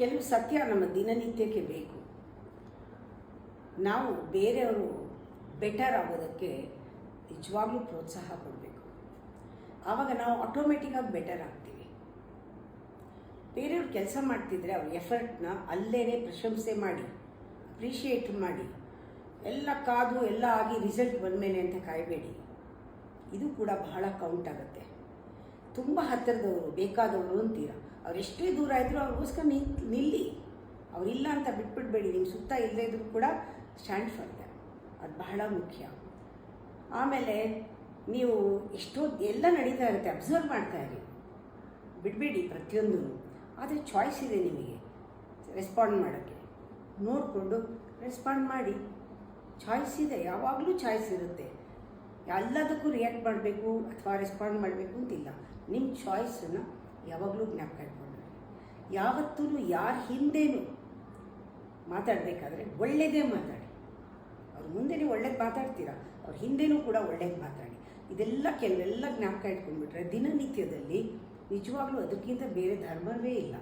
ಕೆಲವು ಸತ್ಯ ನಮ್ಮ ದಿನನಿತ್ಯಕ್ಕೆ ಬೇಕು. ನಾವು ಬೇರೆಯವರು ಬೆಟರ್ ಆಗೋದಕ್ಕೆ ನಿಜವಾಗ್ಲೂ ಪ್ರೋತ್ಸಾಹ ಕೊಡಬೇಕು. ಆವಾಗ ನಾವು ಆಟೋಮೆಟಿಕ್ಕಾಗಿ ಬೆಟರ್ ಆಗ್ತೀವಿ. ಬೇರೆಯವ್ರು ಕೆಲಸ ಮಾಡ್ತಿದ್ರೆ ಅವ್ರ ಎಫರ್ಟ್ನ ಅಲ್ಲೇ ಪ್ರಶಂಸೆ ಮಾಡಿ, ಅಪ್ರಿಷಿಯೇಟ್ ಮಾಡಿ, ಎಲ್ಲ ಕಾದು ಎಲ್ಲ ಆಗಿ ರಿಸಲ್ಟ್ ಬಂದಮೇಲೆ ಅಂತ ಕಾಯಬೇಡಿ. ಇದು ಕೂಡ ಬಹಳ ಕೌಂಟ್ ಆಗುತ್ತೆ. ತುಂಬ ಹತ್ತಿರದವರು ಬೇಕಾದವರು ಅಂತೀರ, ಅವ್ರು ಎಷ್ಟೇ ದೂರ ಇದ್ದರೂ ಅವ್ರಿಗೋಸ್ಕರ ನಿಲ್ಲಿ. ಅವರಿಲ್ಲ ಅಂತ ಬಿಟ್ಬಿಡ್ಬೇಡಿ. ನಿಮ್ಮ ಸುತ್ತ ಇಲ್ಲದೇ ಇದ್ರೂ ಕೂಡ ಸ್ಟ್ಯಾಂಡ್ ಫಾರ್ ದೆಮ್. ಅದು ಬಹಳ ಮುಖ್ಯ. ಆಮೇಲೆ ನೀವು ಎಷ್ಟೋ ಎಲ್ಲ ನಡೀತಾ ಇರುತ್ತೆ, ಅಬ್ಸರ್ವ್ ಮಾಡ್ತಾ ಇರಿ, ಬಿಡಬೇಡಿ ಪ್ರತಿಯೊಂದೂ. ಆದರೆ ಚಾಯ್ಸ್ ಇದೆ ನಿಮಗೆ ರೆಸ್ಪಾಂಡ್ ಮಾಡೋಕ್ಕೆ. ನೋಡಿಕೊಂಡು ರೆಸ್ಪಾಂಡ್ ಮಾಡಿ. ಚಾಯ್ಸ್ ಇದೆ, ಯಾವಾಗಲೂ ಚಾಯ್ಸ್ ಇರುತ್ತೆ. ಎಲ್ಲದಕ್ಕೂ ರಿಯಾಕ್ಟ್ ಮಾಡಬೇಕು ಅಥವಾ ರೆಸ್ಪಾಂಡ್ ಮಾಡಬೇಕು ಅಂತಿಲ್ಲ. ನಿಮ್ಮ ಚಾಯ್ಸನ್ನು ಯಾವಾಗಲೂ ಜ್ಞಾಪಕ ಇಟ್ಕೊಂಡ್ರೆ. ಯಾವತ್ತೂ ಯಾರ ಹಿಂದೇನು ಮಾತಾಡಬೇಕಾದ್ರೆ ಒಳ್ಳೆಯದೇ ಮಾತಾಡಿ. ಅವ್ರ ಮುಂದೆ ಒಳ್ಳೇದು ಮಾತಾಡ್ತೀರಾ, ಅವ್ರ ಹಿಂದೆನೂ ಕೂಡ ಒಳ್ಳೇದು ಮಾತಾಡಿ. ಇದೆಲ್ಲ ಕೆಲವೆಲ್ಲ ಜ್ಞಾಪಕ ಇಟ್ಕೊಂಡ್ಬಿಟ್ರೆ ದಿನನಿತ್ಯದಲ್ಲಿ ನಿಜವಾಗ್ಲೂ ಅದಕ್ಕಿಂತ ಬೇರೆ ಧರ್ಮವೇ ಇಲ್ಲ.